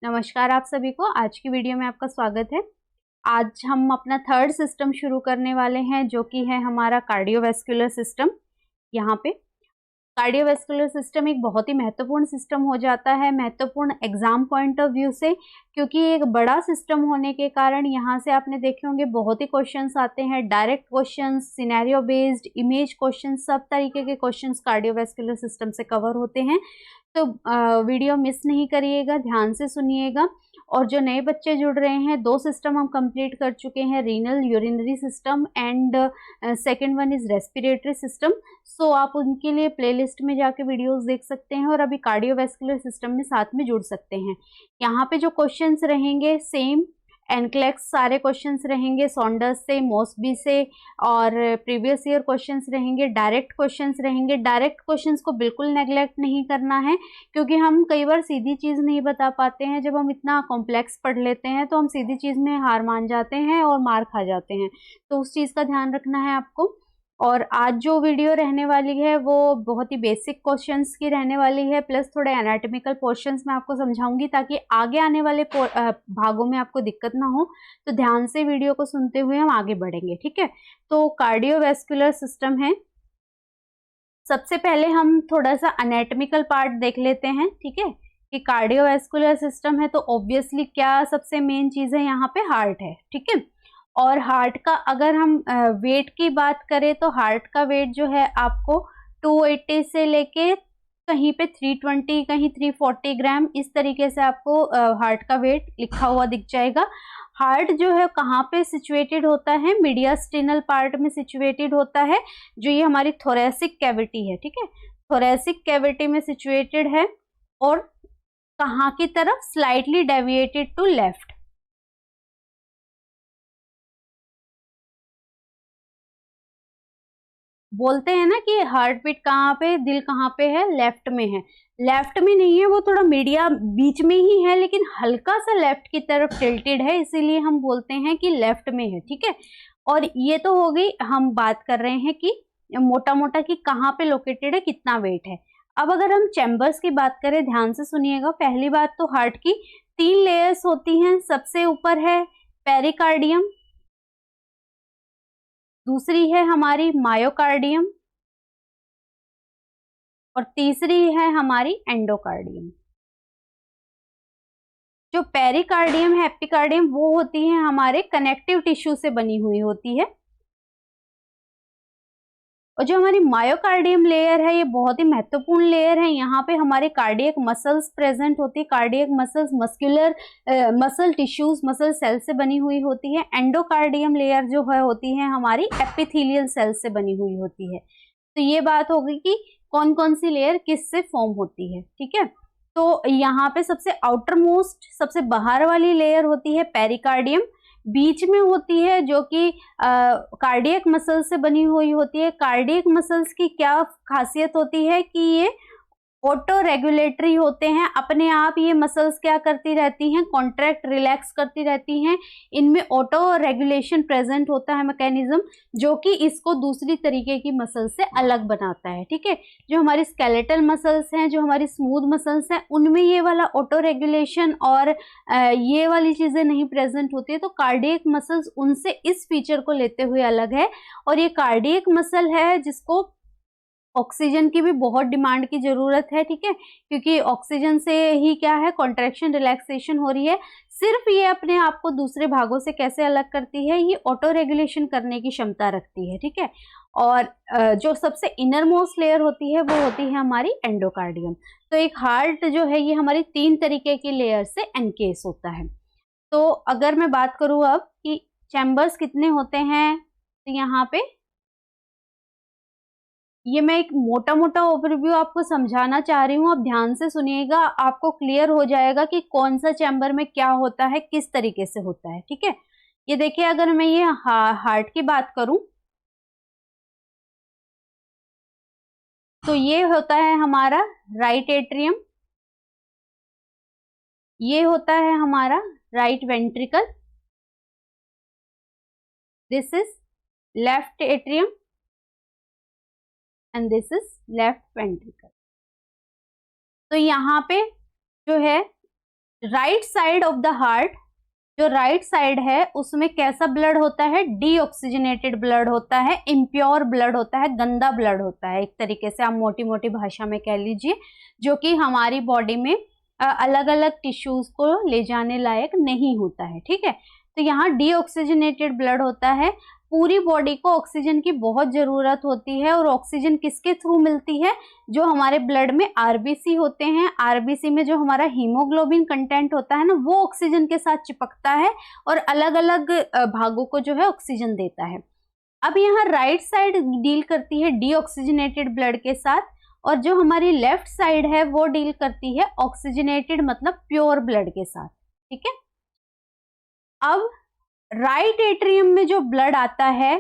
नमस्कार आप सभी को। आज की वीडियो में आपका स्वागत है। आज हम अपना थर्ड सिस्टम शुरू करने वाले हैं जो कि है हमारा कार्डियोवैस्कुलर सिस्टम। यहाँ पे कार्डियोवैस्कुलर सिस्टम एक बहुत ही महत्वपूर्ण सिस्टम हो जाता है, महत्वपूर्ण एग्जाम पॉइंट ऑफ व्यू से, क्योंकि एक बड़ा सिस्टम होने के कारण यहाँ से आपने देखे होंगे बहुत ही क्वेश्चंस आते हैं, direct questions, scenario based, image questions, सब तरीके के क्वेश्चंस कार्डियोवैस्कुलर सिस्टम से कवर होते हैं। तो वीडियो मिस नहीं करिएगा, ध्यान से सुनिएगा। और जो नए बच्चे जुड़ रहे हैं, 2 सिस्टम हम कंप्लीट कर चुके हैं, renal urinary system and second one is respiratory system. So आप उनके लिए प्लेलिस्ट में जाके वीडियोस देख सकते हैं और अभी कार्डियोवैस्कुलर सिस्टम में साथ में जुड़ सकते हैं। यहाँ पे जो क्वेश्चंस रहेंगे सेम एनक्लेक्स सारे क्वेश्चंस रहेंगे, सॉन्डर्स से, मॉसबी से, और प्रीवियस ईयर क्वेश्चंस रहेंगे, डायरेक्ट क्वेश्चंस रहेंगे। डायरेक्ट क्वेश्चंस को बिल्कुल नेग्लेक्ट नहीं करना है, क्योंकि हम कई बार सीधी चीज़ नहीं बता पाते हैं। जब हम इतना कॉम्प्लेक्स पढ़ लेते हैं तो हम सीधी चीज़ में हार मान जाते हैं और मार खा जाते हैं, तो उस चीज़ का ध्यान रखना है आपको। और आज जो वीडियो रहने वाली है वो बहुत ही बेसिक क्वेश्चंस की रहने वाली है, प्लस थोड़े एनाटॉमिकल पोर्शंस मैं आपको समझाऊंगी ताकि आगे आने वाले भागों में आपको दिक्कत ना हो। तो ध्यान से वीडियो को सुनते हुए हम आगे बढ़ेंगे, ठीक है। तो कार्डियोवैस्कुलर सिस्टम है। सबसे पहले हम थोड़ा सा एनाटॉमिकल पार्ट देख लेते हैं, ठीक है, कि कार्डियोवैस्कुलर सिस्टम है तो ऑब्वियसली क्या सबसे मेन चीज़ है, यहाँ पे हार्ट है, ठीक है। और हार्ट का अगर हम वेट की बात करें तो हार्ट का वेट जो है आपको 280 से लेके कहीं पे 320, कहीं 340 ग्राम, इस तरीके से आपको हार्ट का वेट लिखा हुआ दिख जाएगा। हार्ट जो है कहाँ पे सिचुएटेड होता है, मीडियास्टिनल पार्ट में सिचुएटेड होता है, जो ये हमारी थोरेसिक कैविटी है, ठीक है, थोरेसिक कैविटी में सिचुएटेड है। और कहाँ की तरफ, स्लाइटली डेविएटेड टू लेफ्ट। बोलते हैं ना कि हार्ट बीट कहाँ पे, दिल कहाँ पे है, लेफ्ट में है। लेफ्ट में नहीं है, वो थोड़ा मीडिया बीच में ही है, लेकिन हल्का सा लेफ्ट की तरफ टिल्टेड है, इसीलिए हम बोलते हैं कि लेफ्ट में है, ठीक है। और ये तो हो गई, हम बात कर रहे हैं कि मोटा मोटा कि कहाँ पे लोकेटेड है, कितना वेट है। अब अगर हम चैम्बर्स की बात करें, ध्यान से सुनिएगा। पहली बात तो हार्ट की 3 लेयर्स होती हैं। सबसे ऊपर है पेरिकार्डियम, दूसरी है हमारी मायोकार्डियम, और तीसरी है हमारी एंडोकार्डियम। जो पेरिकार्डियम है, एपिकार्डियम, वो होती है हमारे कनेक्टिव टिश्यू से बनी हुई होती है। और जो हमारी मायोकार्डियम लेयर है, ये बहुत ही महत्वपूर्ण लेयर है। यहाँ पे हमारे कार्डियक मसल्स प्रेजेंट होती है। Cardiac muscles muscular muscle tissues, muscle cell से बनी हुई होती है। एंडोकार्डियम लेयर जो है होती है हमारी एपिथेलियल सेल से बनी हुई होती है। तो ये बात हो गई कि कौन कौन सी लेयर किससे फॉर्म होती है, ठीक है। तो यहाँ पे सबसे आउटर मोस्ट, सबसे बाहर वाली लेयर होती है पेरिकार्डियम। बीच में होती है जो कि कार्डियक मसल्स से बनी हुई होती है। कार्डियक मसल्स की क्या खासियत होती है कि ये ऑटो रेगुलेटरी होते हैं। अपने आप ये मसल्स क्या करती रहती हैं, कॉन्ट्रैक्ट रिलैक्स करती रहती हैं। इनमें ऑटो रेगुलेशन प्रेजेंट होता है, मैकेनिज्म, जो कि इसको दूसरी तरीके की मसल से अलग बनाता है, ठीक है। जो हमारी स्केलेटल मसल्स हैं, जो हमारी स्मूथ मसल्स हैं, उनमें ये वाला ऑटो रेगुलेशन और ये वाली चीजें नहीं प्रेजेंट होती है। तो कार्डियक मसल्स उनसे इस फीचर को लेते हुए अलग है। और ये कार्डियक मसल है जिसको ऑक्सीजन की भी बहुत डिमांड की जरूरत है, ठीक है, क्योंकि ऑक्सीजन से ही क्या है, कॉन्ट्रैक्शन रिलैक्सेशन हो रही है। सिर्फ ये अपने आप को दूसरे भागों से कैसे अलग करती है, ये ऑटो रेगुलेशन करने की क्षमता रखती है, ठीक है। और जो सबसे इनर मोस्ट लेयर होती है वो होती है हमारी एंडोकार्डियम। तो एक हार्ट जो है ये हमारी 3 तरीके की लेयर से एनकेस होता है। तो अगर मैं बात करूं अब कि चैम्बर्स कितने होते हैं, तो यहाँ पे ये मैं एक मोटा मोटा ओवरव्यू आपको समझाना चाह रही हूँ। आप ध्यान से सुनिएगा, आपको क्लियर हो जाएगा कि कौन सा चैम्बर में क्या होता है, किस तरीके से होता है, ठीक है। ये देखिए, अगर मैं ये हार्ट की बात करूं तो ये होता है हमारा राइट एट्रियम, ये होता है हमारा right ventricle, this is left atrium and this is left ventricle. तो यहाँ पे जो है right side of the heart, जो राइट साइड है उसमें कैसा ब्लड होता है, डीऑक्सीजनेटेड ब्लड होता है, इम्प्योर ब्लड होता है, गंदा ब्लड होता है, एक तरीके से आप मोटी मोटी भाषा में कह लीजिए, जो कि हमारी बॉडी में अलग अलग टिश्यूज को ले जाने लायक नहीं होता है। ठीक है, तो यहाँ डीऑक्सीजनेटेड ब्लड होता है। पूरी बॉडी को ऑक्सीजन की बहुत जरूरत होती है, और ऑक्सीजन किसके थ्रू मिलती है, जो हमारे ब्लड में आरबीसी होते हैं, आरबीसी में जो हमारा हीमोग्लोबिन कंटेंट होता है ना, वो ऑक्सीजन के साथ चिपकता है और अलग अलग भागों को जो है ऑक्सीजन देता है। अब यहाँ राइट साइड डील करती है डीऑक्सीजनेटेड ब्लड के साथ, और जो हमारी लेफ्ट साइड है वो डील करती है ऑक्सीजनेटेड मतलब प्योर ब्लड के साथ। ठीक है, अब राइट एट्रियम में जो ब्लड आता है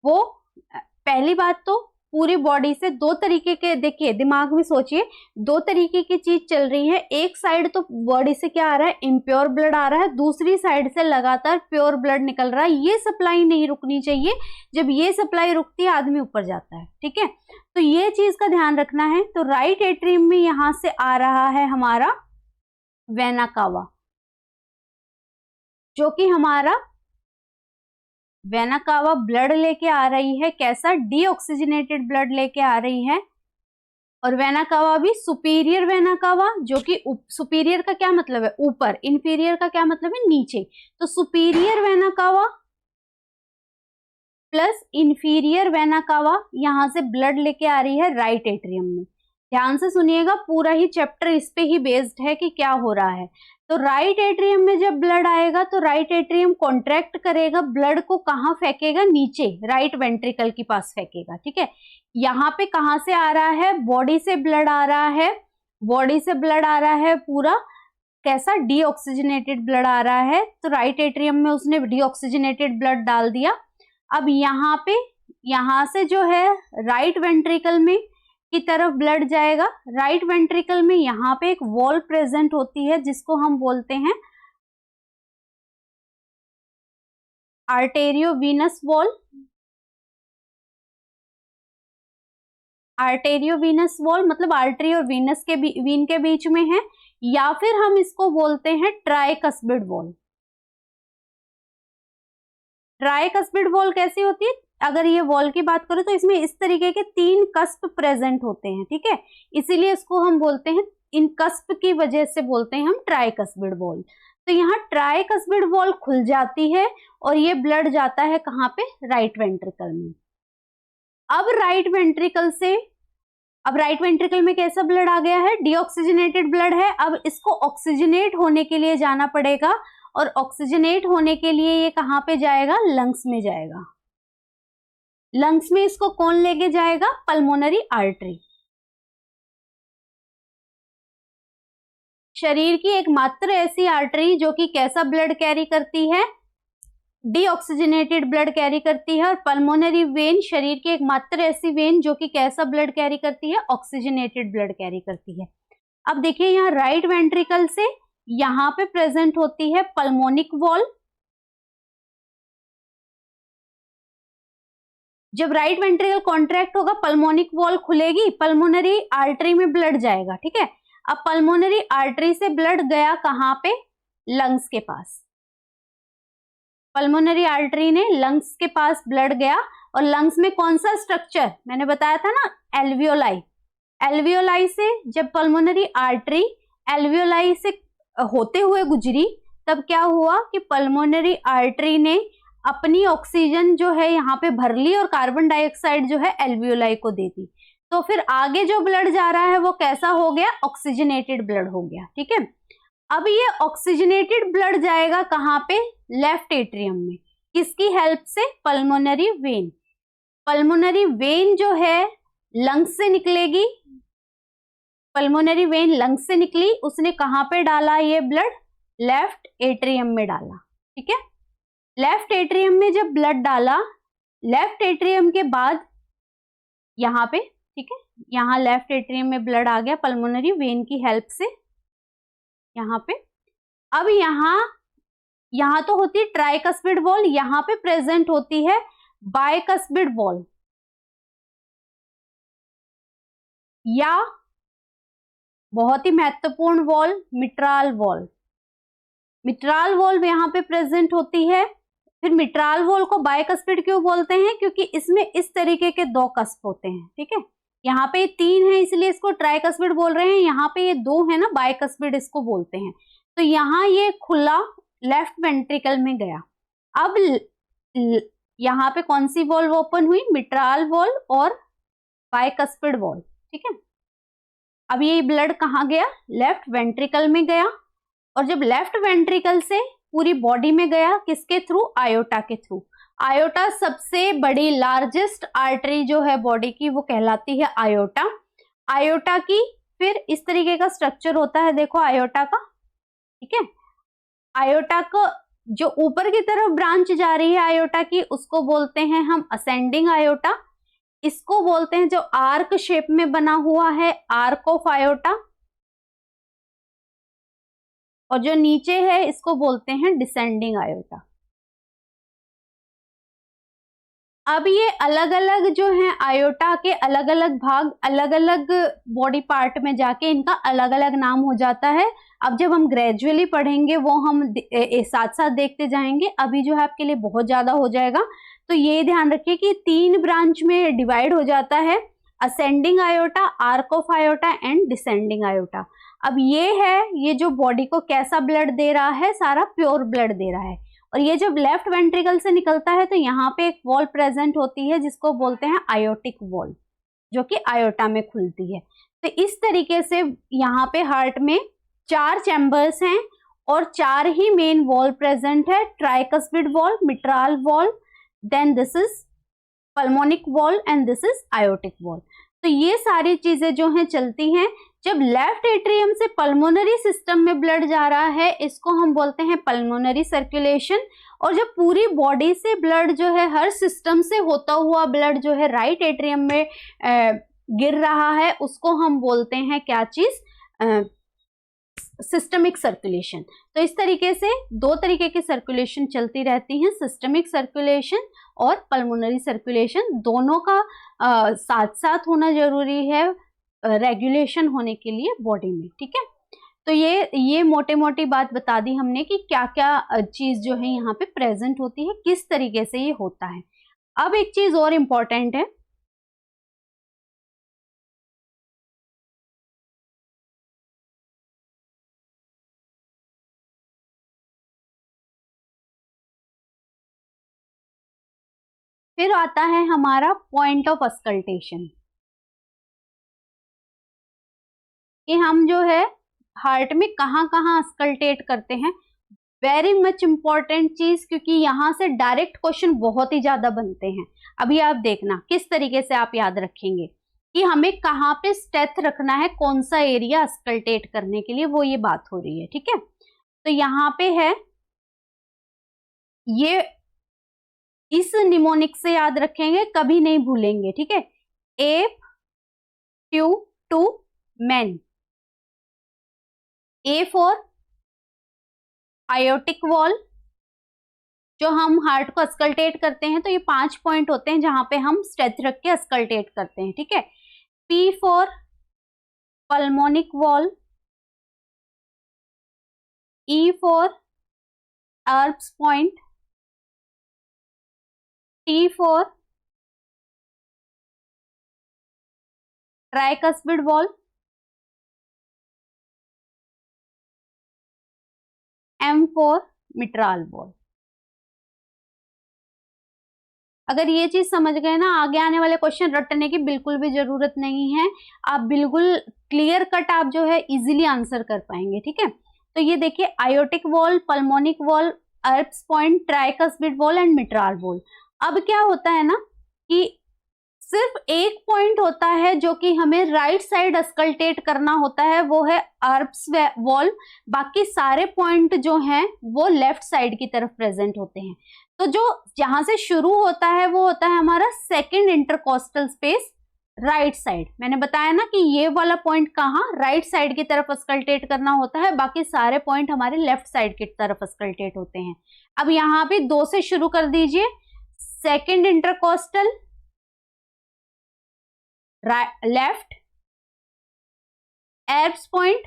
वो, पहली बात तो पूरी बॉडी से दो तरीके के, देखिए दिमाग में सोचिए, दो तरीके की चीज चल रही है। एक साइड तो बॉडी से क्या आ रहा है, इम्प्योर ब्लड आ रहा है, दूसरी साइड से लगातार प्योर ब्लड निकल रहा है। ये सप्लाई नहीं रुकनी चाहिए, जब ये सप्लाई रुकती है आदमी ऊपर जाता है। ठीक है, तो ये चीज का ध्यान रखना है। तो राइट एट्रियम में यहां से आ रहा है हमारा वेना कावा, जो कि हमारा वेना कावा ब्लड लेके आ रही है, कैसा, डीऑक्सीजनेटेड ब्लड लेके आ रही है। और वेना कावा भी सुपीरियर वेना कावा, जो कि सुपीरियर का क्या मतलब है, ऊपर, इंफीरियर का क्या मतलब है, नीचे। तो superior vena cava plus inferior vena cava यहां से ब्लड लेके आ रही है राइट एट्रियम में। ध्यान से सुनिएगा, पूरा ही चैप्टर इस पे ही बेस्ड है कि क्या हो रहा है। तो राइट एट्रियम में जब ब्लड आएगा तो राइट एट्रियम कॉन्ट्रैक्ट करेगा, ब्लड को कहाँ फेंकेगा, नीचे राइट वेंट्रिकल के पास फेंकेगा। ठीक है, यहाँ पे कहाँ से आ रहा है, बॉडी से ब्लड आ रहा है, बॉडी से ब्लड आ रहा है पूरा, कैसा, डीऑक्सीजनेटेड ब्लड आ रहा है। तो राइट एट्रियम में उसने डीऑक्सीजनेटेड ब्लड डाल दिया। अब यहाँ पे, यहाँ से जो है राइट वेंट्रिकल में की तरफ ब्लड जाएगा। राइट वेंट्रिकल में यहाँ पे एक वॉल प्रेजेंट होती है जिसको हम बोलते हैं आर्टेरियोवीनस वॉल। आर्टेरियोवीनस वॉल मतलब आर्टरी और वीनस के वीन के बीच में है, या फिर हम इसको बोलते हैं ट्राइकस्पिड वॉल। ट्राइकस्पिड वॉल कैसी होती है, अगर ये वॉल की बात करें तो इसमें इस तरीके के 3 कस्प प्रेजेंट होते हैं। ठीक है, इसीलिए इसको हम बोलते हैं, इन कस्प की वजह से बोलते हैं हम ट्राइकस्पिड वॉल। तो यहाँ ट्राइकस्पिड वॉल खुल जाती है और ये ब्लड जाता है कहाँ पे, राइट वेंट्रिकल में। अब राइट वेंट्रिकल में कैसा ब्लड आ गया है, डीऑक्सीजनेटेड ब्लड है। अब इसको ऑक्सीजनेट होने के लिए जाना पड़ेगा, और ऑक्सीजनेट होने के लिए ये कहाँ पे जाएगा, लंग्स में जाएगा। लंग्स में इसको कौन लेके जाएगा, पल्मोनरी आर्टरी। शरीर की एकमात्र ऐसी आर्टरी जो कि कैसा ब्लड कैरी करती है, डीऑक्सीजनेटेड ब्लड कैरी करती है। और पल्मोनरी वेन शरीर की एकमात्र ऐसी वेन जो कि कैसा ब्लड कैरी करती है, ऑक्सीजनेटेड ब्लड कैरी करती है। अब देखिए यहाँ राइट वेंट्रिकल से यहाँ पे प्रेजेंट होती है पल्मोनिक वॉल। जब राइट वेंट्रिकल कॉन्ट्रैक्ट होगा, पल्मोनिक वॉल खुलेगी, पल्मोनरी आर्टरी में ब्लड जाएगा। ठीक है, अब पल्मोनरी आर्टरी से ब्लड गया कहाँ पे, लंग्स के पास। पल्मोनरी आर्टरी ने लंग्स के पास ब्लड गया, और लंग्स में कौन सा स्ट्रक्चर मैंने बताया था ना, एल्वियोलाई। एल्वियोलाई से जब पल्मोनरी आर्टरी एल्वियोलाई से होते हुए गुजरी, तब क्या हुआ कि पल्मोनरी आर्टरी ने अपनी ऑक्सीजन जो है यहाँ पे भर ली और कार्बन डाइऑक्साइड जो है एल्वियोलाई को दे दी। तो फिर आगे जो ब्लड जा रहा है वो कैसा हो गया, ऑक्सीजनेटेड ब्लड हो गया। ठीक है, अब ये ऑक्सीजनेटेड ब्लड जाएगा कहाँ पे, लेफ्ट एट्रियम में। किसकी हेल्प से, पल्मोनरी वेन। पल्मोनरी वेन जो है लंग्स से निकलेगी, पल्मोनरी वेन लंग्स से निकली, उसने कहाँ पे डाला ये ब्लड, लेफ्ट एट्रियम में डाला। ठीक है, लेफ्ट एट्रियम में जब ब्लड डाला, लेफ्ट एट्रियम के बाद यहाँ पे, ठीक है, यहाँ लेफ्ट एट्रियम में ब्लड आ गया पल्मोनरी वेन की हेल्प से यहाँ पे। अब यहाँ तो होती है ट्राइकस्पिड वॉल, यहाँ पे प्रेजेंट होती है बाइकस्पिड वॉल, या बहुत ही महत्वपूर्ण वॉल, मिट्राल वॉल। मिट्राल वॉल्व यहाँ पे प्रेजेंट होती है। फिर मिट्राल वॉल्व को बाइकस्पिड क्यों बोलते हैं? क्योंकि इसमें इस तरीके के 2 कस्प होते हैं, ठीक है। यहाँ पे 3 है इसलिए इसको ट्राइकस्पिड बोल रहे हैं, यहाँ पे ये 2 है ना, बाइकस्पिड इसको बोलते हैं। तो यहाँ ये खुला लेफ्ट वेंट्रिकल में गया। अब यहाँ पे कौन सी वॉल्व ओपन हुई? मिट्राल वॉल्व और बाइकस्पिड वॉल्व, ठीक है। अब ये ब्लड कहाँ गया? लेफ्ट वेंट्रिकल में गया। और जब लेफ्ट वेंट्रिकल से पूरी बॉडी में गया, किसके थ्रू? आयोटा के थ्रू। आयोटा सबसे बड़ी लार्जेस्ट आर्टरी जो है बॉडी की, वो कहलाती है आयोटा। आयोटा की फिर इस तरीके का स्ट्रक्चर होता है, देखो आयोटा का, ठीक है। आयोटा को जो ऊपर की तरफ ब्रांच जा रही है आयोटा की, उसको बोलते हैं हम असेंडिंग आयोटा। इसको बोलते हैं जो आर्क शेप में बना हुआ है, आर्क ऑफ आयोटा। और जो नीचे है इसको बोलते हैं डिसेंडिंग आयोटा। अब ये अलग अलग जो है आयोटा के अलग अलग भाग अलग अलग बॉडी पार्ट में जाके इनका अलग अलग नाम हो जाता है। अब जब हम ग्रेजुअली पढ़ेंगे वो हम साथ साथ देखते जाएंगे, अभी जो है आपके लिए बहुत ज्यादा हो जाएगा। तो ये ध्यान रखिए कि 3 ब्रांच में डिवाइड हो जाता है, ascending iota, arc of iota and descending iota. अब ये है, ये जो बॉडी को कैसा ब्लड दे रहा है? सारा प्योर ब्लड दे रहा है। और ये जब लेफ्ट वेंट्रिकल से निकलता है तो यहाँ पे एक वॉल्व प्रेजेंट होती है जिसको बोलते हैं आयोटिक वॉल्व, जो कि आयोटा में खुलती है। तो इस तरीके से यहाँ पे हार्ट में 4 चैम्बर्स हैं और 4 ही मेन वॉल्व प्रेजेंट है, tricuspid valve, mitral valve, then this is pulmonic valve and this is aortic valve. तो ये सारी चीजें जो हैं चलती हैं। जब लेफ्ट एट्रियम से पल्मोनरी सिस्टम में ब्लड जा रहा है, इसको हम बोलते हैं पल्मोनरी सर्कुलेशन। और जब पूरी बॉडी से ब्लड जो है, हर सिस्टम से होता हुआ ब्लड जो है राइट एट्रियम में गिर रहा है, उसको हम बोलते हैं क्या चीज? Systemic circulation. तो इस तरीके से 2 तरीके की सर्कुलेशन चलती रहती हैं, सिस्टमिक सर्कुलेशन और पल्मोनरी सर्कुलेशन। दोनों का साथ साथ होना जरूरी है रेगुलेशन होने के लिए बॉडी में, ठीक है। तो ये मोटे मोटी बात बता दी हमने कि क्या क्या चीज जो है यहाँ पे प्रेजेंट होती है, किस तरीके से ये होता है। अब एक चीज और इम्पोर्टेंट है, फिर आता है हमारा पॉइंट ऑफ अस्कल्टेशन, कि हम जो है हार्ट में कहाँ कहाँ अस्कल्टेट करते हैं। वेरी मच इंपॉर्टेंट चीज, क्योंकि यहाँ से डायरेक्ट क्वेश्चन बहुत ही ज्यादा बनते हैं। अभी आप देखना किस तरीके से आप याद रखेंगे कि हमें कहाँ पे स्टेथ रखना है, कौन सा एरिया अस्कल्टेट करने के लिए, वो ये बात हो रही है, ठीक है। तो यहाँ पे है ये, इस निमोनिक से याद रखेंगे, कभी नहीं भूलेंगे, ठीक है। Ape to to man, A for aortic valve, जो हम हार्ट को अस्कल्टेट करते हैं तो ये 5 पॉइंट होते हैं जहां पे हम स्टेथ रख के अस्कल्टेट करते हैं, ठीक है। P for pulmonic valve, E for Erb's point, T for tricuspid valve, M for mitral valve. अगर ये चीज समझ गए ना, आगे आने वाले क्वेश्चन रटने की बिल्कुल भी जरूरत नहीं है, आप बिल्कुल क्लियर कट आप जो है इजीली आंसर कर पाएंगे, ठीक है। तो ये देखिए, aortic valve, pulmonic valve, Erb's point, tricuspid valve and mitral valve. अब क्या होता है ना कि सिर्फ एक पॉइंट होता है जो कि हमें राइट साइड अस्कल्टेट करना होता है, वो है एर्ब्स वॉल्व। बाकी सारे पॉइंट जो हैं वो लेफ्ट साइड की तरफ प्रेजेंट होते हैं। तो जो जहां से शुरू होता है वो होता है हमारा second intercostal space, right side. मैंने बताया ना कि ये वाला पॉइंट कहाँ, राइट साइड की तरफ अस्कल्टेट करना होता है, बाकी सारे पॉइंट हमारे लेफ्ट साइड की तरफ अस्कल्टेट होते हैं। अब यहाँ पे 2 से शुरू कर दीजिए, second intercostal left, Erb's point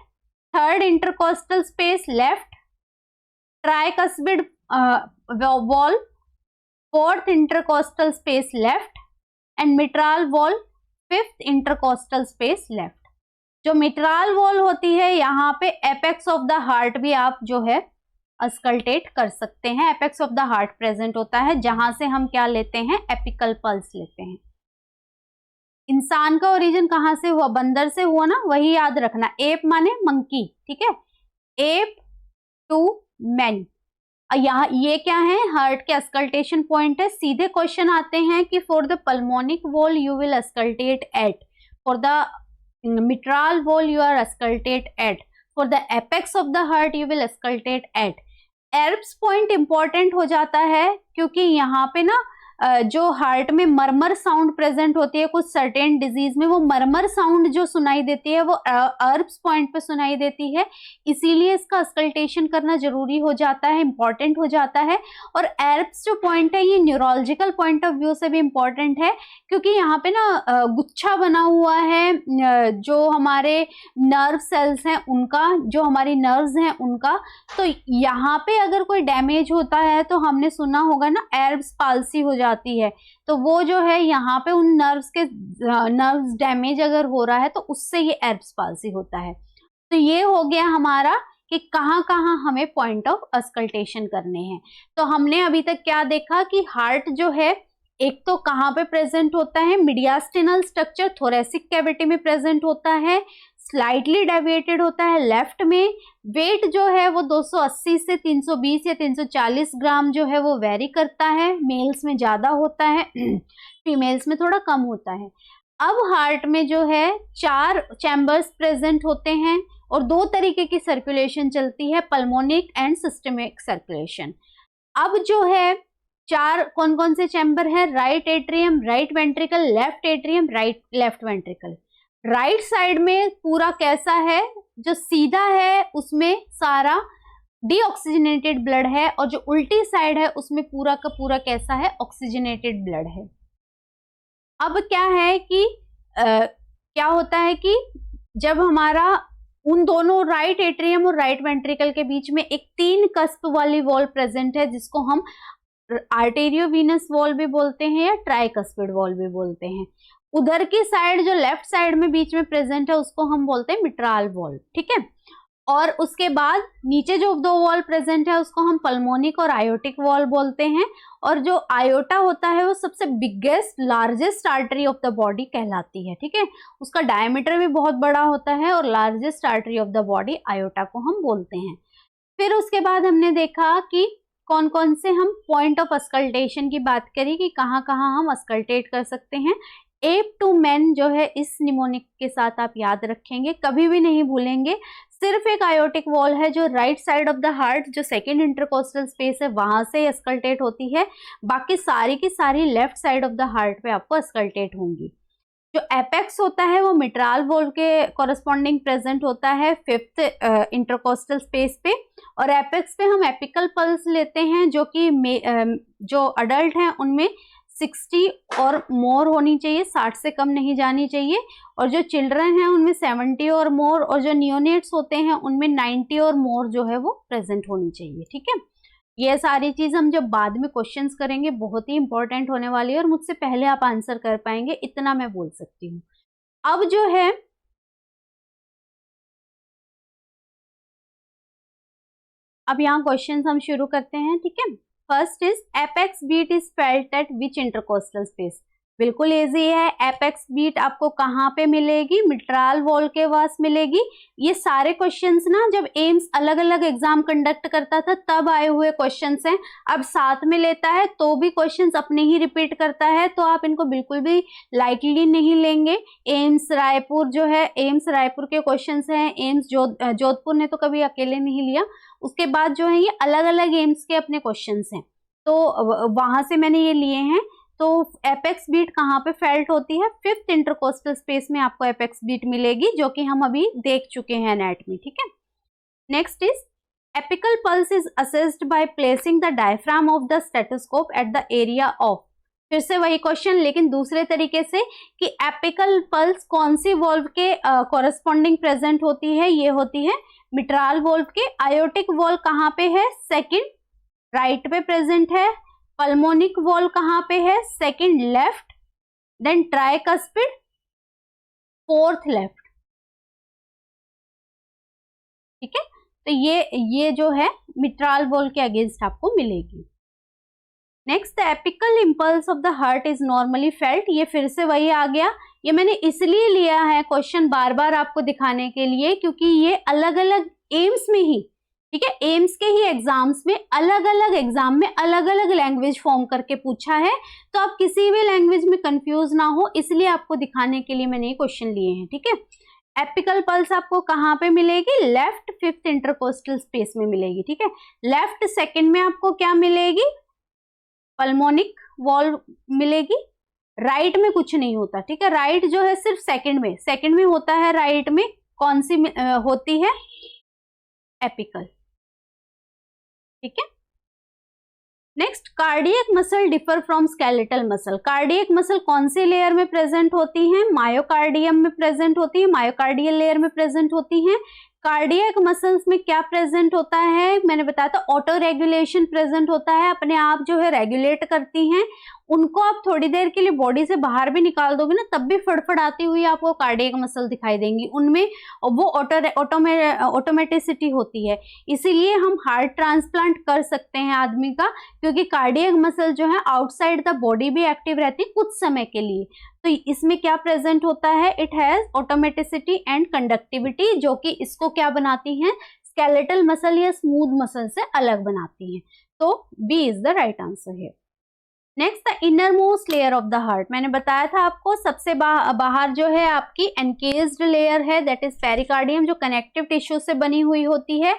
third intercostal space left, tricuspid valve, fourth intercostal space left, and mitral valve, fifth intercostal space left. जो मिट्राल वॉल होती है यहाँ पे एपेक्स ऑफ द हार्ट भी आप जो है अस्कल्टेट कर सकते हैं। Apex of the heart present होता है, जहां से हम क्या लेते हैं, एपिकल पल्स लेते हैं। इंसान का ओरिजिन कहां से हुआ, बंदर से हुआ ना, वही याद रखना। एप माने मंकी, ठीक है, एप टू मैन। यहाँ ये क्या है, हार्ट के अस्कल्टेशन पॉइंट है। सीधे क्वेश्चन आते हैं कि for the pulmonic valve you will auscultate at, for the mitral valve you are auscultate at, for the apex of the heart you will auscultate at. Erb's point important हो जाता है क्योंकि यहाँ पे ना जो हार्ट में मरमर साउंड प्रेजेंट होती है कुछ सर्टेन डिजीज में, वो मरमर साउंड जो सुनाई देती है वो एर्ब्स पॉइंट पे सुनाई देती है, इसीलिए इसका अस्कल्टेशन करना जरूरी हो जाता है, इंपॉर्टेंट हो जाता है। और एर्ब्स जो पॉइंट है ये न्यूरोलॉजिकल पॉइंट ऑफ व्यू से भी इंपॉर्टेंट है, क्योंकि यहाँ पे ना गुच्छा बना हुआ है जो हमारे नर्व सेल्स हैं उनका, जो हमारी नर्व्स हैं उनका। तो यहाँ पे अगर कोई डैमेज होता है तो हमने सुना होगा ना, एर्ब्स पाल्सी हो जाती है, तो वो जो है यहाँ पे उन नर्व्स डैमेज अगर हो रहा है तो उससे ये एर्ब्स पाल्सी होता है। तो ये हो गया हमारा कि कहाँ कहाँ हमें पॉइंट ऑफ अस्कल्टेशन करने हैं। तो हमने अभी तक क्या देखा कि हार्ट जो है एक तो कहाँ पे प्रेजेंट होता है, मीडियास्टिनल स्ट्रक्चर थोरेसिक कैविटी में प्रेजेंट होता है, स्लाइटली डेविएटेड होता है लेफ्ट में। वेट जो है वो 280 से 320 या 340 ग्राम जो है वो वेरी करता है, मेल्स में ज्यादा होता है, फीमेल्स में थोड़ा कम होता है। अब हार्ट में जो है 4 चैम्बर्स प्रेजेंट होते हैं और 2 तरीके की सर्कुलेशन चलती है, पल्मोनिक एंड सिस्टमिक सर्कुलेशन। अब जो है 4 कौन कौन से चैम्बर है, right atrium, right ventricle, left atrium, left ventricle. Right side में पूरा कैसा है, जो सीधा है उसमें सारा डीऑक्सीजनेटेड ब्लड है, और जो उल्टी साइड है उसमें पूरा का पूरा कैसा है, ऑक्सीजनेटेड ब्लड है। अब क्या है कि क्या होता है कि जब हमारा उन दोनों राइट एट्रियम और राइट वेंट्रिकल के बीच में एक 3 कस्प वाली वॉल प्रेजेंट है, जिसको हम आर्टेरियोवीनस वॉल भी बोलते हैं या ट्राइकस्पिड वॉल भी बोलते हैं। उधर की साइड जो लेफ्ट साइड में बीच में प्रेजेंट है उसको हम बोलते हैं मिट्राल वॉल, ठीक है। और उसके बाद नीचे जो 2 वॉल प्रेजेंट है उसको हम पल्मोनिक और आयोटिक वॉल बोलते हैं। और जो आयोटा होता है वो सबसे biggest largest artery of the body कहलाती है, ठीक है। उसका डायमीटर भी बहुत बड़ा होता है और largest artery of the body iota को हम बोलते हैं। फिर उसके बाद हमने देखा कि कौन कौन से हम पॉइंट ऑफ अस्कल्टेशन की बात करी कि कहाँ कहाँ हम अस्कल्टेट कर सकते हैं। एप टू मैन जो है इस निमोनिक के साथ आप याद रखेंगे, कभी भी नहीं भूलेंगे। सिर्फ एक आयोटिक वॉल है जो right side of the heart, जो सेकेंड इंटरकोस्टल स्पेस है वहां से अस्कल्टेट होती है, बाकी सारी की सारी left side of the heart पे आपको अस्कल्टेट होंगी। जो एपेक्स होता है वो मिट्राल वॉल के कॉरेस्पॉन्डिंग प्रेजेंट होता है 5th इंटरकोस्टल स्पेस पे, और एपेक्स पे हम एपिकल पल्स लेते हैं जो कि जो अडल्ट हैं उनमें 60 और मोर होनी चाहिए, 60 से कम नहीं जानी चाहिए, और जो चिल्ड्रन हैं उनमें 70 और मोर, और जो नियोनेट्स होते हैं उनमें 90 और मोर जो है वो प्रेजेंट होनी चाहिए, ठीक है। ये सारी चीज हम जब बाद में क्वेश्चंस करेंगे बहुत ही इंपॉर्टेंट होने वाली है और मुझसे पहले आप आंसर कर पाएंगे, इतना मैं बोल सकती हूँ। अब जो है अब यहाँ क्वेश्चंस हम शुरू करते हैं, ठीक है। First is apex beat is felt at which intercostal space. बिल्कुल इजी है। एपेक्स बीट आपको कहाँ पे मिलेगी, मिट्राल वॉल के पास मिलेगी। ये सारे क्वेश्चंस ना जब एम्स अलग अलग एग्जाम कंडक्ट करता था तब आए हुए क्वेश्चंस हैं, अब साथ में लेता है तो भी क्वेश्चंस अपने ही रिपीट करता है, तो आप इनको बिल्कुल भी लाइटली नहीं लेंगे। एम्स रायपुर जो है, एम्स रायपुर के क्वेश्चंस हैं, एम्स जोधपुर ने तो कभी अकेले नहीं लिया। उसके बाद जो है ये अलग अलग एम्स के अपने क्वेश्चंस हैं, तो वहां से मैंने ये लिए हैं। तो एपेक्स बीट कहाँ पे फेल्ट होती है, 5th इंटरकोस्टल स्पेस में आपको एपेक्स बीट मिलेगी, जो कि हम अभी देख चुके हैं एनाटॉमी, ठीक है। Next is apical pulse is assessed by placing the diaphragm of the stethoscope at the area of. फिर से वही क्वेश्चन लेकिन दूसरे तरीके से कि एपिकल पल्स कौन सी वॉल्व के कॉरेस्पॉन्डिंग प्रेजेंट होती है, ये होती है मिट्राल वॉल्व के आयोटिक वॉल्व कहाँ पे है, सेकंड राइट पे प्रेजेंट है, पल्मोनिक वॉल्व कहाँ पे है, second left, then tricuspid fourth left, ठीक है। तो ये जो है मिट्राल वॉल्व के अगेंस्ट आपको मिलेगी। Next, the apical impulse of the heart is normally felt, ये फिर से वही आ गया। ये मैंने इसलिए लिया है क्वेश्चन बार बार आपको दिखाने के लिए, क्योंकि ये अलग अलग एम्स में ही, ठीक है, एम्स के ही एग्जाम्स में अलग अलग एग्जाम में अलग अलग लैंग्वेज फॉर्म करके पूछा है, तो आप किसी भी लैंग्वेज में कंफ्यूज ना हो, इसलिए आपको दिखाने के लिए मैंने ये क्वेश्चन लिए हैं, ठीक है। एपिकल पल्स आपको कहाँ पे मिलेगी, लेफ्ट फिफ्थ इंटरकोस्टल स्पेस में मिलेगी, ठीक है। लेफ्ट सेकंड में आपको क्या मिलेगी, पल्मोनिक वॉल्व मिलेगी। राइट में कुछ नहीं होता, ठीक है, राइट जो है सिर्फ सेकंड में होता है। राइट में कौन सी होती है, एपिकल, ठीक है। Next, cardiac muscle differ from skeletal muscle, cardiac muscle कौन से लेयर में प्रेजेंट होती हैं, मायोकार्डियम में प्रेजेंट होती है, मायोकार्डियल लेयर में प्रेजेंट होती हैं। कार्डियक मसल्स में क्या प्रेजेंट होता है, मैंने बताया था ऑटो रेगुलेशन प्रेजेंट होता है, अपने आप जो है रेगुलेट करती हैं। उनको आप थोड़ी देर के लिए बॉडी से बाहर भी निकाल दोगे ना, तब भी फड़फड़ाती हुई आपको कार्डियक मसल दिखाई देंगी, उनमें वो ऑटोमेटिसिटी होती है। इसीलिए हम हार्ट ट्रांसप्लांट कर सकते हैं आदमी का, क्योंकि कार्डियक मसल जो है आउटसाइड द बॉडी भी एक्टिव रहती है कुछ समय के लिए। तो इसमें क्या प्रेजेंट होता है, it has automaticity and conductivity, जो कि इसको क्या बनाती हैं, स्केलेटल मसल या स्मूथ मसल से अलग बनाती हैं। तो B is the right answer है। Next, the innermost layer of the heart, मैंने बताया था आपको सबसे बाहर जो है आपकी एनकेज्ड लेयर है, दैट इज पेरिकार्डियम, जो कनेक्टिव टिश्यू से बनी हुई होती है।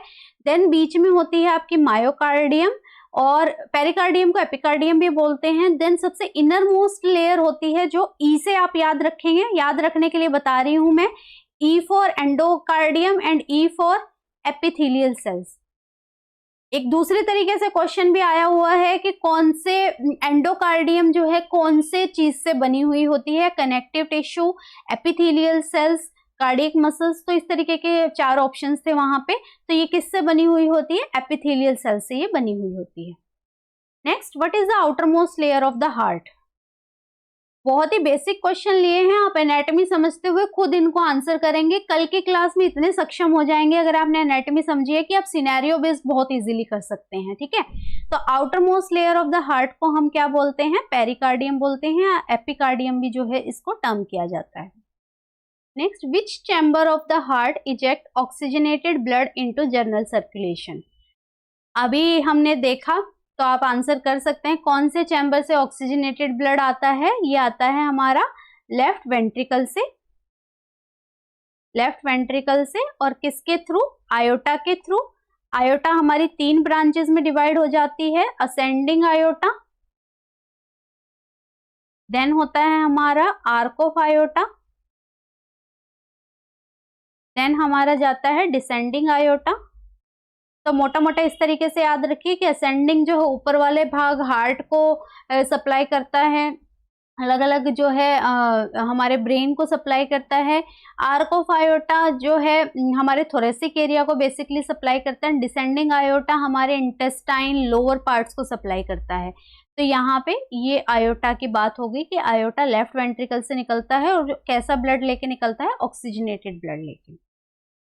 देन बीच में होती है आपकी मायोकार्डियम, और पेरिकार्डियम को एपिकार्डियम भी बोलते हैं। देन सबसे इनर मोस्ट लेयर होती है जो ई से आप याद रखेंगे, याद रखने के लिए बता रही हूं मैं, E for endocardium and E for epithelial cells. एक दूसरे तरीके से क्वेश्चन भी आया हुआ है कि कौन से एंडोकार्डियम जो है कौन से चीज से बनी हुई होती है, connective tissue, epithelial cells, cardiac muscles. तो इस तरीके के 4 ऑप्शंस थे वहां पे। तो ये किससे बनी हुई होती है, एपिथेलियल सेल से ये बनी हुई होती है। Next, what is the outer most layer of the heart, बहुत ही बेसिक क्वेश्चन लिए हैं, आप एनाटॉमी समझते हुए खुद इनको आंसर करेंगे। कल की क्लास में इतने सक्षम हो जाएंगे अगर आपने एनाटॉमी समझी है कि आप सिनेरियो बेस्ड बहुत इजीली कर सकते हैं, ठीक है। तो outer most layer of the heart को हम क्या बोलते हैं, पेरिकार्डियम बोलते हैं, एपिकार्डियम भी जो है इसको टर्म किया जाता है। Next, which chamber of the heart eject oxygenated blood into general circulation, अभी हमने देखा, तो आप आंसर कर सकते हैं कौन से चैम्बर से ऑक्सीजनेटेड ब्लड आता है। ये आता है हमारा लेफ्ट वेंट्रिकल से, लेफ्ट वेंट्रिकल से, और किसके थ्रू, आयोटा के थ्रू। आयोटा हमारी 3 ब्रांचेस में डिवाइड हो जाती है, असेंडिंग आयोटा, देन होता है हमारा आर्क ऑफ आयोटा, देन हमारा जाता है डिसेंडिंग आयोटा। तो मोटा मोटा इस तरीके से याद रखिए कि असेंडिंग जो है ऊपर वाले भाग हार्ट को सप्लाई करता है, अलग अलग जो है हमारे ब्रेन को सप्लाई करता है। आर्क ऑफ आयोटा जो है हमारे थोरेसिक एरिया को बेसिकली सप्लाई करता है। डिसेंडिंग आयोटा हमारे इंटेस्टाइन लोअर पार्ट्स को सप्लाई करता है। तो यहाँ पे ये आयोटा की बात हो गई कि आयोटा लेफ्ट वेंट्रिकल से निकलता है, और कैसा ब्लड लेके निकलता है, ऑक्सीजनेटेड ब्लड लेके।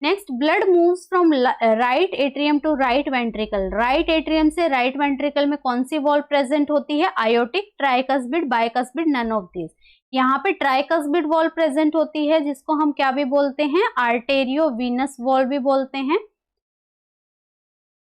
Next, blood moves from right atrium to right ventricle, right atrium से राइट वेंट्रिकल में कौन सी वॉल्व प्रेजेंट होती है, aortic, tricuspid, bicuspid, none of this. यहाँ पे ट्राइकस्बिड वॉल्व प्रेजेंट होती है, जिसको हम क्या भी बोलते हैं, आर्टेरियो वीनस वॉल्व भी बोलते हैं।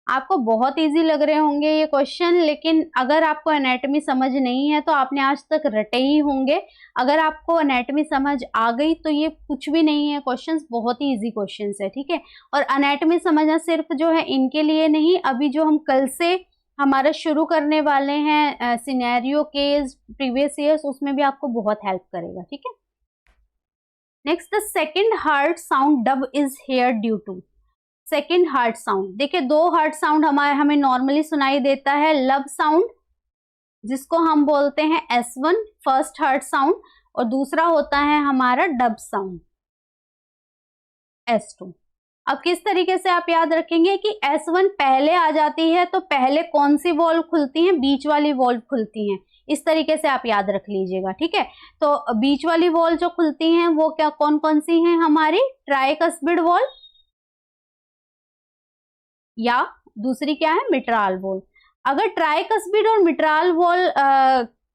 आपको बहुत इजी लग रहे होंगे ये क्वेश्चन, लेकिन अगर आपको एनाटॉमी समझ नहीं है तो आपने आज तक रटे ही होंगे। अगर आपको एनाटॉमी समझ आ गई तो ये कुछ भी नहीं है, क्वेश्चंस बहुत ही इजी क्वेश्चंस है, ठीक है। और एनाटॉमी समझना सिर्फ जो है इनके लिए नहीं, अभी जो हम कल से हमारा शुरू करने वाले हैं सिनेरियो केस प्रीवियस ईयर्स, उसमें भी आपको बहुत हेल्प करेगा, ठीक है। Next, the second heart sound dub is heard due to, second heart sound, देखिए 2 हार्ट साउंड हमें नॉर्मली सुनाई देता है, लब साउंड जिसको हम बोलते हैं S1 फर्स्ट हार्ट साउंड, और दूसरा होता है हमारा डब साउंड S2। अब किस तरीके से आप याद रखेंगे कि S1 पहले आ जाती है तो पहले कौन सी वॉल्व खुलती है, बीच वाली वॉल्व खुलती हैं। इस तरीके से आप याद रख लीजिएगा, ठीक है। तो बीच वाली वॉल्व जो खुलती हैं वो क्या कौन कौन सी हैं हमारी, ट्राइकस्पिड वॉल्व या दूसरी क्या है, मिट्राल वॉल्व। अगर ट्राइकस्पिड और मिट्राल वॉल्व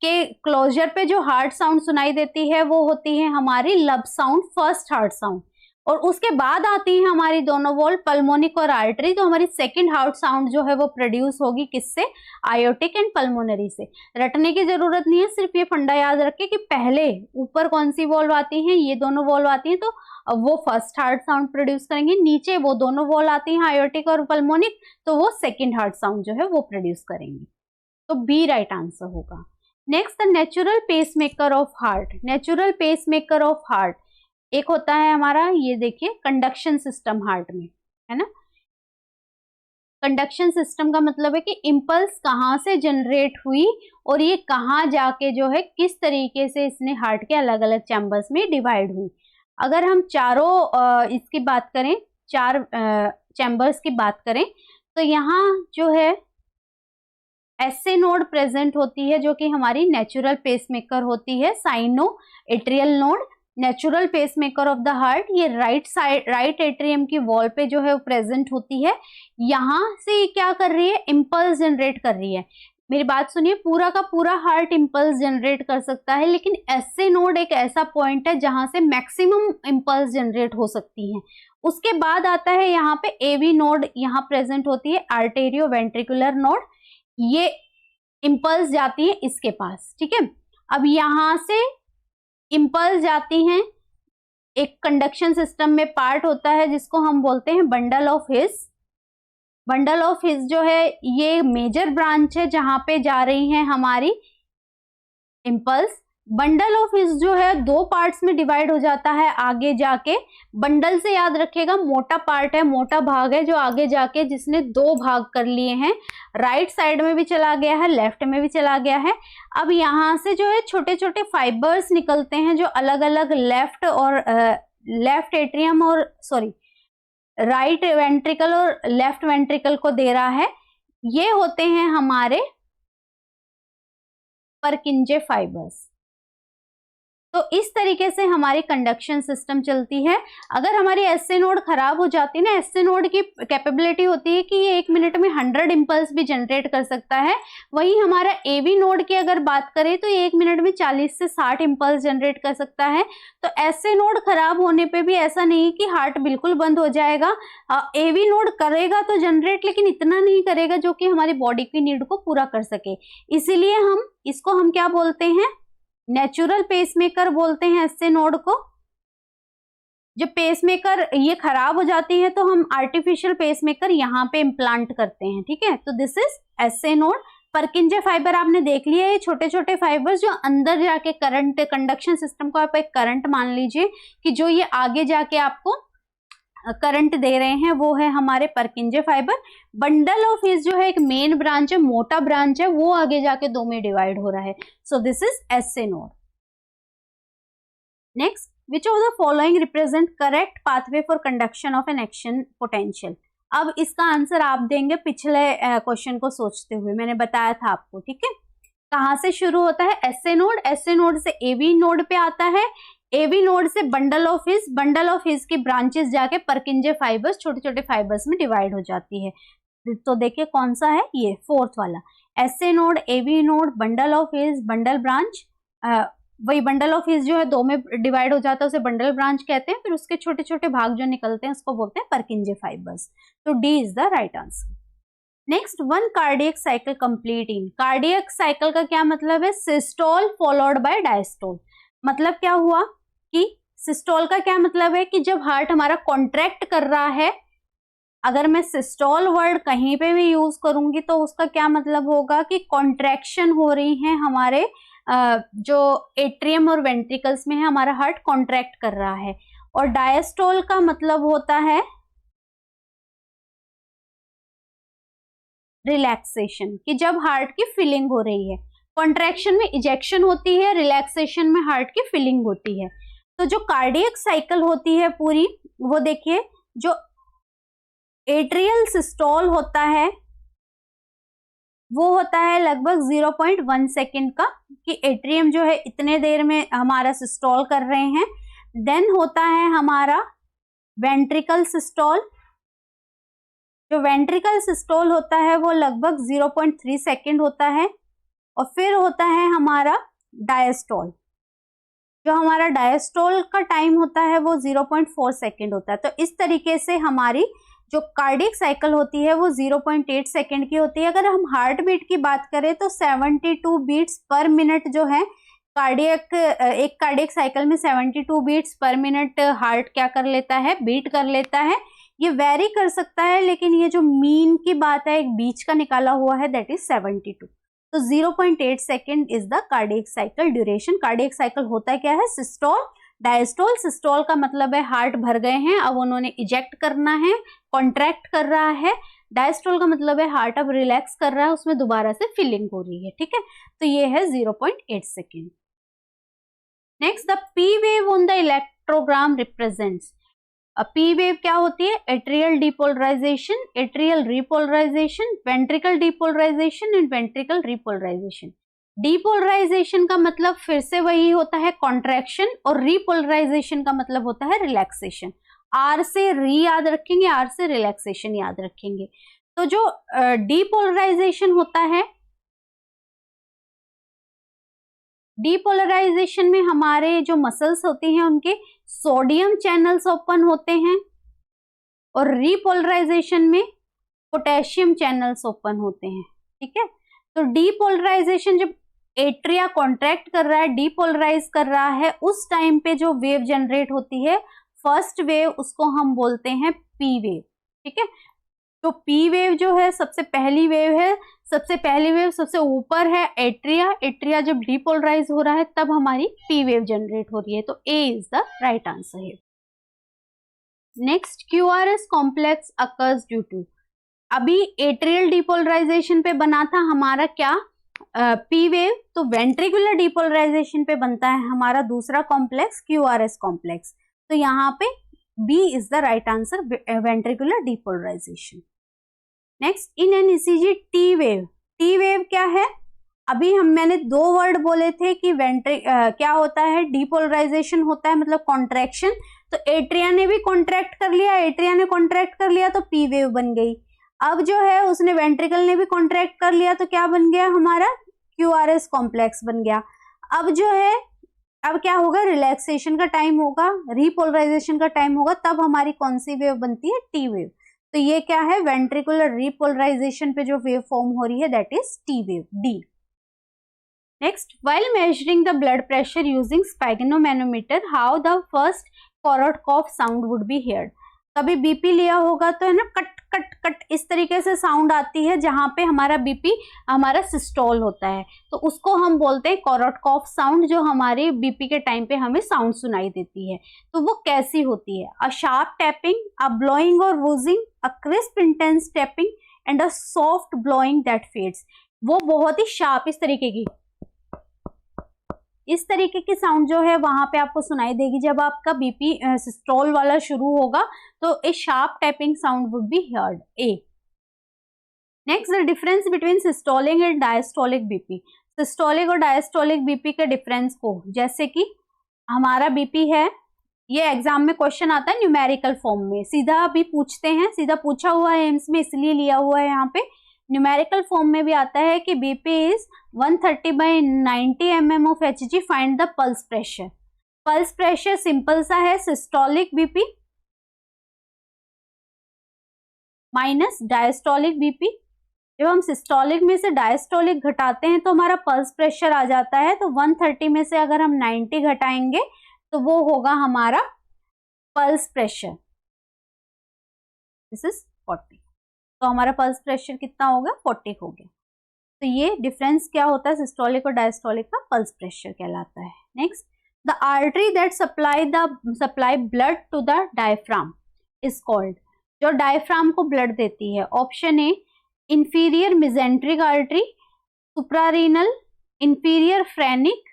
के क्लोजर पे जो हार्ट साउंड सुनाई देती है वो होती है हमारी लब साउंड, फर्स्ट हार्ट साउंड। और उसके बाद आती है हमारी दोनों वॉल्व, पल्मोनिक और आर्टरी। तो हमारी सेकंड हार्ट साउंड जो है वो प्रोड्यूस होगी किससे, आयोटिक एंड पल्मोनरी से। रटने की जरूरत नहीं है, सिर्फ ये फंडा याद रखें कि पहले ऊपर कौन सी वॉल्व आती है, ये दोनों वॉल्व आती है तो वो फर्स्ट हार्ट साउंड प्रोड्यूस करेंगे, नीचे वो दोनों वॉल्व आती हैं आयोटिक और पल्मोनिक तो वो सेकेंड हार्ट साउंड जो है वो प्रोड्यूस करेंगे। तो बी राइट आंसर होगा। Next, the natural pacemaker of heart. Natural pacemaker of heart एक होता है हमारा, ये देखिए कंडक्शन सिस्टम हार्ट में, है ना। कंडक्शन सिस्टम का मतलब है कि इम्पल्स कहाँ से जनरेट हुई और ये कहाँ जाके जो है किस तरीके से इसने हार्ट के अलग अलग चैम्बर्स में डिवाइड हुई। अगर हम चारों इसकी बात करें, चार चैम्बर्स की बात करें तो यहाँ जो है एसए नोड प्रेजेंट होती है जो कि हमारी नेचुरल पेसमेकर होती है, cyano atrial node, natural pacemaker of the heart. ये राइट साइड, राइट एट्रियम की वॉल पे जो है वो प्रेजेंट होती है। यहाँ से ये क्या कर रही है, इम्पल्स जनरेट कर रही है। मेरी बात सुनिए, पूरा का पूरा हार्ट इम्पल्स जनरेट कर सकता है, लेकिन एसए नोड एक ऐसा पॉइंट है जहां से मैक्सिमम इम्पल्स जनरेट हो सकती है। उसके बाद आता है यहाँ पे एवी नोड, यहाँ प्रेजेंट होती है आर्टेरियो वेंट्रिकुलर नोड, ये इम्पल्स जाती है इसके पास, ठीक है। अब यहाँ से इम्पल्स जाती हैं, एक कंडक्शन सिस्टम में पार्ट होता है जिसको हम बोलते हैं bundle of His. Bundle of His जो है ये मेजर ब्रांच है जहां पे जा रही है हमारी इम्पल्स। बंडल ऑफ हिस जो है दो पार्ट्स में डिवाइड हो जाता है आगे जाके। बंडल से याद रखिएगा मोटा पार्ट है, मोटा भाग है जो आगे जाके जिसने दो भाग कर लिए हैं, राइट साइड में भी चला गया है, लेफ्ट में भी चला गया है। अब यहाँ से जो है छोटे छोटे फाइबर्स निकलते हैं जो अलग अलग लेफ्ट और लेफ्ट एट्रियम और सॉरी राइट वेंट्रिकल और लेफ्ट वेंट्रिकल को दे रहा है। ये होते हैं हमारे परकिंजे फाइबर्स। तो इस तरीके से हमारी कंडक्शन सिस्टम चलती है। अगर हमारी एसए नोड खराब हो जाती है ना, एसए नोड की कैपेबिलिटी होती है कि ये 1 मिनट में 100 इम्पल्स भी जनरेट कर सकता है। वहीं हमारा एवी नोड की अगर बात करें तो ये 1 मिनट में 40 से 60 इम्पल्स जनरेट कर सकता है। तो एसए नोड खराब होने पे भी ऐसा नहीं कि हार्ट बिल्कुल बंद हो जाएगा। एवी नोड करेगा तो जनरेट, लेकिन इतना नहीं करेगा जो कि हमारी बॉडी की नीड को पूरा कर सके। इसीलिए हम क्या बोलते हैं, नेचुरल पेसमेकर बोलते हैं एसए नोड को। जब पेसमेकर ये खराब हो जाती है तो हम आर्टिफिशियल पेसमेकर यहाँ पे इम्प्लांट करते हैं, ठीक है। तो this is SA node. परकिंजे fibre आपने देख लिया, ये छोटे छोटे फाइबर्स जो अंदर जाके करंट, कंडक्शन सिस्टम को आप एक करंट मान लीजिए कि जो ये आगे जाके आपको करंट दे रहे हैं वो है हमारे परकिंजे फाइबर। बंडल ऑफ हिस जो है एक मेन ब्रांच है, मोटा ब्रांच है, वो आगे जाके दो में डिवाइड हो रहा है। So this is SA node. Next, which of the following represent correct pathway for conduction of an action potential. अब इसका आंसर आप देंगे पिछले क्वेश्चन को सोचते हुए, मैंने बताया था आपको, ठीक है। कहाँ से शुरू होता है, एसए नोड, एसए नोड से एवी नोड पे आता है, एवी नोड से bundle of His, bundle of हिस की ब्रांचेस जाके परकिंजे फाइबर्स, छोटे छोटे फाइबर्स में डिवाइड हो जाती है। तो देखिए कौन सा है, ये फोर्थ वाला, SA node, AV node, bundle of His, bundle branch. वही बंडल ऑफ हिस जो है दो में डिवाइड हो जाता है, उसे बंडल ब्रांच कहते हैं। फिर उसके छोटे छोटे भाग जो निकलते हैं उसको बोलते हैं परकिंजे फाइबर्स। तो D is the right answer. Next, one cardiac cycle complete in. Cardiac cycle का क्या मतलब है, सिस्टोल फॉलोड बाय डायस्टोल। मतलब क्या हुआ कि सिस्टोल का क्या मतलब है कि जब हार्ट हमारा कॉन्ट्रैक्ट कर रहा है, अगर मैं सिस्टोल वर्ड कहीं पे भी यूज करूंगी तो उसका क्या मतलब होगा कि कॉन्ट्रैक्शन हो रही है हमारे जो एट्रियम और वेंट्रिकल्स में है, हमारा हार्ट कॉन्ट्रैक्ट कर रहा है। और डायस्टोल का मतलब होता है रिलैक्सेशन, कि जब हार्ट की फिलिंग हो रही है। कॉन्ट्रैक्शन में इजेक्शन होती है, रिलैक्सेशन में हार्ट की फिलिंग होती है। तो जो कार्डियक साइकिल होती है पूरी, वो देखिए जो एट्रियल सिस्टोल होता है वो होता है लगभग 0.1 सेकेंड का, कि एट्रियम जो है इतने देर में हमारा सिस्टोल कर रहे हैं। देन होता है हमारा वेंट्रिकल सिस्टोल। जो वेंट्रिकल सिस्टोल होता है वो लगभग 0.3 सेकेंड होता है। और फिर होता है हमारा डायस्टोल। जो हमारा डायस्टोल का टाइम होता है वो 0.4 सेकेंड होता है। तो इस तरीके से हमारी जो कार्डियक साइकिल होती है वो 0.8 सेकेंड की होती है। अगर हम हार्ट बीट की बात करें तो 72 बीट्स पर मिनट जो है कार्डियक, एक कार्डियक साइकिल में 72 बीट्स पर मिनट हार्ट क्या कर लेता है, बीट कर लेता है। ये वेरी कर सकता है, लेकिन ये जो मीन की बात है, एक बीच का निकाला हुआ है, दैट इज 72। तो 0.8 second is the cardiac cycle duration. Cardiac cycle होता क्या है, सिस्टोल डायस्टोल। सिस्टोल का मतलब है हार्ट भर गए हैं, अब उन्होंने इजेक्ट करना है, कॉन्ट्रैक्ट कर रहा है। डायस्टोल का मतलब है हार्ट अब रिलैक्स कर रहा है, उसमें दोबारा से फिलिंग हो रही है, ठीक है। तो ये है 0.8 second. Next, the P wave on the electrogram represents. P wave क्या होती है, atrial depolarization, atrial repolarization, ventricle depolarization and ventricle repolarization. Depolarization का मतलब फिर से वही होता है कॉन्ट्रैक्शन, और रिपोलराइजेशन का मतलब होता है रिलैक्सेशन। आर से री याद रखेंगे, आर से रिलैक्सेशन याद रखेंगे। तो जो डिपोलराइजेशन होता है, डिपोलराइजेशन में हमारे जो मसल्स होते हैं उनके सोडियम चैनल्स ओपन होते हैं, और रिपोलराइजेशन में पोटेशियम चैनल्स ओपन होते हैं, ठीक है। तो डिपोलराइजेशन जब एट्रिया कॉन्ट्रैक्ट कर रहा है, डिपोलराइज कर रहा है, उस टाइम पे जो वेव जनरेट होती है, फर्स्ट वेव, उसको हम बोलते हैं पी वेव, ठीक है। तो पी वेव जो है सबसे पहली वेव है, सबसे पहली वेव सबसे ऊपर है एट्रिया। एट्रिया जब डिपोलराइज हो रहा है तब हमारी पी वेव जनरेट हो रही है। तो A is the right answer है। Next, QRS complex occurs due to. अभी एट्रियल डिपोलराइजेशन पे बना था हमारा क्या, पी वेव। तो वेंट्रिकुलर डिपोलराइजेशन पे बनता है हमारा दूसरा कॉम्प्लेक्स, क्यूआरएस कॉम्प्लेक्स। तो यहाँ पे B is the right answer, ventricular depolarization. Next, in an ECG T wave. T wave क्या है, अभी मैंने दो वर्ड बोले थे कि क्या होता है, डिपोलराइजेशन होता है मतलब कॉन्ट्रैक्शन। तो एट्रिया ने भी कॉन्ट्रैक्ट कर लिया, एट्रिया ने कॉन्ट्रैक्ट कर लिया तो पी वेव बन गई। अब जो है उसने वेंट्रिकल ने भी कॉन्ट्रैक्ट कर लिया तो क्या बन गया हमारा, क्यूआरएस कॉम्प्लेक्स बन गया। अब जो है, अब क्या होगा, रिलैक्सेशन का टाइम होगा, रिपोलराइजेशन का टाइम होगा, तब हमारी कौन सी वेव बनती है, टी वेव। तो ये क्या है, वेंट्रिकुलर रिपोलराइजेशन पे जो वेव फॉर्म हो रही है that is T wave, D. Next, while measuring the blood pressure using sphygmomanometer, how the first Korotkoff sound would be heard. कभी बीपी लिया होगा तो है ना, कट कट कट इस तरीके से साउंड आती है, जहां पे हमारा बीपी, हमारा सिस्टोल होता है, तो उसको हम बोलते हैं कोरोटकॉफ साउंड, जो हमारे बीपी के टाइम पे हमें साउंड सुनाई देती है। तो वो कैसी होती है, a sharp tapping, a blowing और whooshing, a crisp intense tapping and a soft blowing that fades. वो बहुत ही शार्प, इस तरीके की, इस तरीके की साउंड जो है वहां पे आपको सुनाई देगी जब आपका बीपी सिस्टोल वाला शुरू होगा। तो a sharp tapping sound would be heard, A. Next, the difference between systolic and diastolic BP. Systolic और डायस्टोलिक बीपी के डिफरेंस को, जैसे कि हमारा बीपी है, ये एग्जाम में क्वेश्चन आता है न्यूमेरिकल फॉर्म में, सीधा भी पूछते हैं, सीधा पूछा हुआ है एम्स में, इसलिए लिया हुआ है यहाँ पे। न्यूमेरिकल फॉर्म में भी आता है कि BP is 130/90 mm of Hg, find the pulse pressure. Pulse pressure simple सा है, systolic BP minus diastolic BP. जब हम सिस्टोलिक में से डायस्टोलिक घटाते हैं तो हमारा पल्स प्रेशर आ जाता है। तो 130 में से अगर हम 90 घटाएंगे तो वो होगा हमारा पल्स प्रेशर, दिस इज 40। तो हमारा पल्स प्रेशर कितना होगा, 40 हो गया। तो ये डिफरेंस क्या होता है, सिस्टोलिक और डायस्टोलिक का पल्स प्रेशर कहलाता है। Next, the artery that supply blood to the diaphragm is called. जो डायफ्राम को ब्लड देती है, option A inferior mesenteric artery, suprarenal, inferior phrenic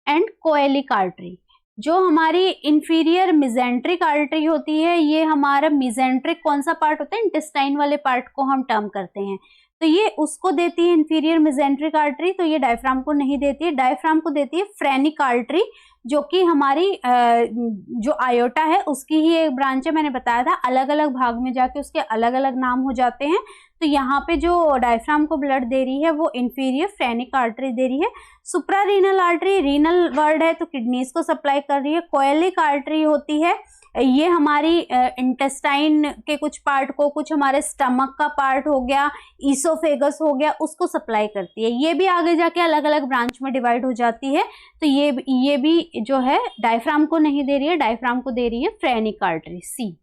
and coeliac artery. जो हमारी इंफीरियर मिजेंट्रिक आर्टरी होती है, ये हमारा मिजेंट्रिक कौन सा पार्ट होता है, इंटेस्टाइन वाले पार्ट को हम टर्म करते हैं, तो ये उसको देती है इंफीरियर मिजेंट्रिक आर्टरी, तो ये डायफ्राम को नहीं देती है। डायफ्राम को देती है फ्रेनिक आर्टरी, जो कि हमारी जो आयोटा है उसकी ही एक ब्रांच है। मैंने बताया था अलग अलग भाग में जाके उसके अलग अलग नाम हो जाते हैं। तो यहाँ पे जो डायफ्राम को ब्लड दे रही है वो इंफीरियर फ्रेनिक आर्टरी दे रही है। सुप्रारीनल आर्टरी, रीनल वर्ड है तो किडनीज को सप्लाई कर रही है। कोएलिक आर्टरी होती है, ये हमारी इंटेस्टाइन के कुछ पार्ट को, कुछ हमारे स्टमक का पार्ट हो गया, ईसोफेगस हो गया, उसको सप्लाई करती है। ये भी आगे जाके अलग अलग ब्रांच में डिवाइड हो जाती है। तो ये भी जो है डायफ्राम को नहीं दे रही है, डायफ्राम को दे रही है phrenic artery, C.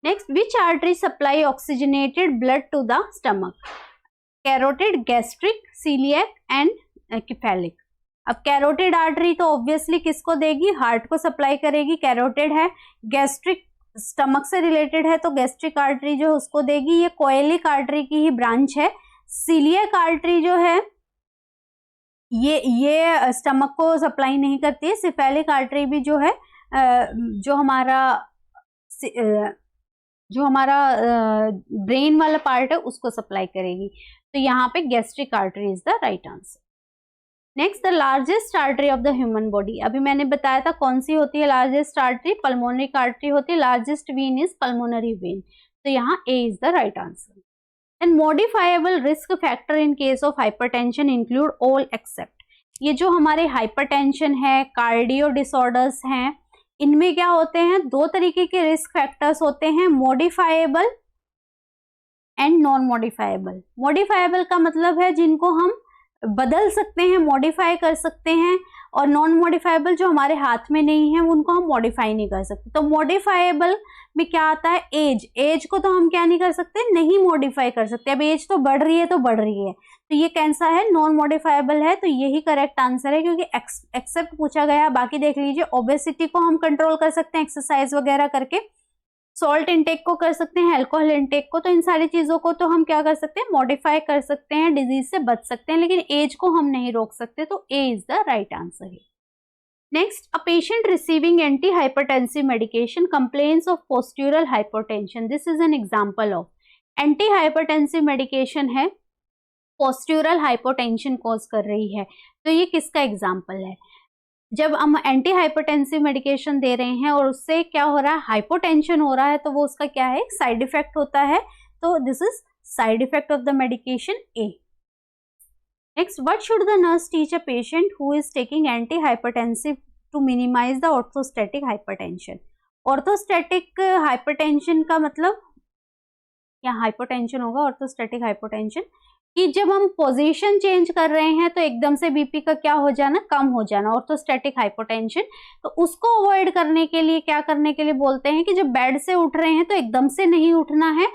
Next, which artery supply oxygenated blood to the stomach? Carotid, gastric, coeliac and cephalic. अब कैरोटिड आर्टरी तो ऑब्वियसली किसको देगी, हार्ट को सप्लाई करेगी, कैरोटिड है। गैस्ट्रिक स्टमक से रिलेटेड है तो गैस्ट्रिक आर्टरी जो है उसको देगी, ये कोएलिक आर्टरी की ही ब्रांच है। सीलियक आर्टरी जो है ये स्टमक को सप्लाई नहीं करती है। सिफेलिक आर्टरी भी जो है जो हमारा ब्रेन वाला पार्ट है उसको सप्लाई करेगी। तो यहाँ पे gastric artery is the right answer. Next, the largest artery of the human body. अभी मैंने बताया था कौन सी होती है लार्जेस्ट आर्टरी, पल्मोनरी आर्टरी होती है। Largest vein is pulmonary vein, तो यहाँ A is the right answer. And modifiable risk factor in case of hypertension include all except. ये जो हमारे हाइपरटेंशन है, कार्डियो डिसऑर्डर्स हैं, इनमें क्या होते हैं, दो तरीके के रिस्क फैक्टर्स होते हैं, modifiable and non modifiable. Modifiable का मतलब है जिनको हम बदल सकते हैं, मॉडिफाई कर सकते हैं, और नॉन मॉडिफाइबल जो हमारे हाथ में नहीं है उनको हम मॉडिफाई नहीं कर सकते। तो मॉडिफाइबल में क्या आता है, एज को तो हम क्या नहीं कर सकते, नहीं मॉडिफाई कर सकते। अब एज तो बढ़ रही है तो बढ़ रही है, तो ये कैसा है, नॉन मॉडिफाइबल है, तो यही करेक्ट आंसर है क्योंकि एक्सेप्ट पूछा गया। बाकी देख लीजिए, ओबेसिटी को हम कंट्रोल कर सकते हैं एक्सरसाइज वगैरह करके, सॉल्ट इंटेक को कर सकते हैं, अल्कोहल इंटेक को, तो इन सारी चीजों को तो हम क्या कर सकते हैं, मॉडिफाई कर सकते हैं, डिजीज से बच सकते हैं, लेकिन एज को हम नहीं रोक सकते। तो A is the right answer है। Next, a patient receiving antihypertensive medication complains of postural hypotension. This is an example of antihypertensive medication है, पोस्ट्यूरल हाइपोटेंशन कॉज कर रही है, तो ये किसका एग्जाम्पल है? जब हम एंटी हाइपरटेंसिव मेडिकेशन दे रहे हैं और उससे क्या हो रहा है, हाइपोटेंशन हो रहा है, तो वो उसका क्या है, साइड इफेक्ट होता है। तो this is side effect of the medication, A. Next, what should the nurse teach a patient who is taking antihypertensive to minimise the orthostatic hypertension? Orthostatic hypertension का मतलब, या हाइपोटेंशन होगा, orthostatic hypotension, कि जब हम position change कर रहे हैं तो एकदम से बीपी का क्या हो जाना, कम हो जाना, ऑर्थोस्टैटिक हाइपोटेंशन। तो उसको अवॉइड करने के लिए क्या करने के लिए बोलते हैं कि जब बेड से उठ रहे हैं तो एकदम से नहीं उठना है,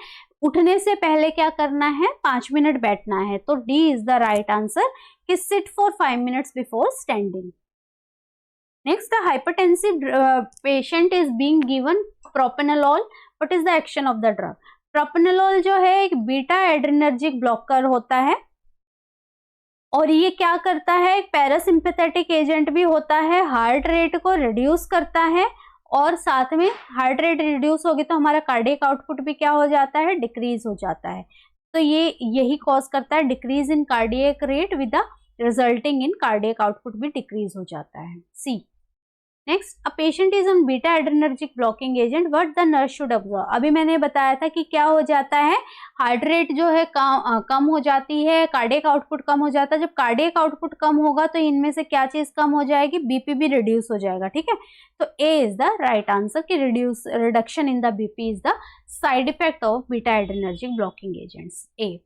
उठने से पहले क्या करना है, 5 मिनट बैठना है। तो D is the right answer, कि sit for 5 minutes before standing. Next, the hypertensive patient is being given propranolol, what is the action of the drug? Propranolol जो है एक बीटा एड्रेनर्जिक ब्लॉकर होता है, और ये क्या करता है, एक पैरासिम्पैथेटिक एजेंट भी होता है, हार्ट रेट को रिड्यूस करता है, और साथ में हार्ट रेट रिड्यूस होगी तो हमारा कार्डियक आउटपुट भी क्या हो जाता है, डिक्रीज हो जाता है। तो ये यही कॉज करता है decrease in cardiac rate with the resulting in cardiac output भी डिक्रीज हो जाता है, C. Next, a patient is on beta adrenergic blocking agent, what the nurse should observe? अभी मैंने बताया था कि क्या हो जाता है, हार्ट रेट जो है कम हो जाती है, कार्डियक आउटपुट कम हो जाता है। जब कार्डियक आउटपुट कम होगा तो इनमें से क्या चीज कम हो जाएगी, बीपी भी रिड्यूस हो जाएगा, ठीक है। तो A is the right answer, कि reduction in the BP is the side effect of beta adrenergic blocking agents, A.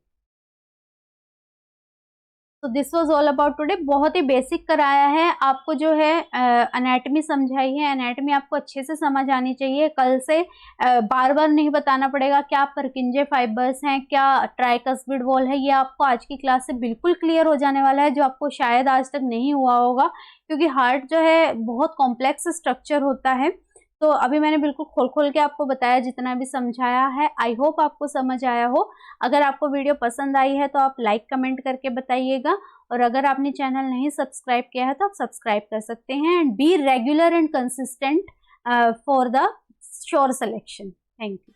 तो this was all about today. बहुत ही बेसिक कराया है आपको, जो है एनाटॉमी समझाई है। एनाटॉमी आपको अच्छे से समझ आनी चाहिए, कल से बार बार नहीं बताना पड़ेगा क्या परकिंजे फाइबर्स हैं, क्या ट्राइकस्पिड वॉल है, ये आपको आज की क्लास से बिल्कुल क्लियर हो जाने वाला है, जो आपको शायद आज तक नहीं हुआ होगा, क्योंकि हार्ट जो है बहुत कॉम्प्लेक्स स्ट्रक्चर होता है। तो अभी मैंने बिल्कुल खोल खोल के आपको बताया, जितना भी समझाया है। आई होप आपको समझ आया हो। अगर आपको वीडियो पसंद आई है तो आप लाइक कमेंट करके बताइएगा, और अगर आपने चैनल नहीं सब्सक्राइब किया है तो आप सब्सक्राइब कर सकते हैं and be regular and consistent for the sure selection. Thank you.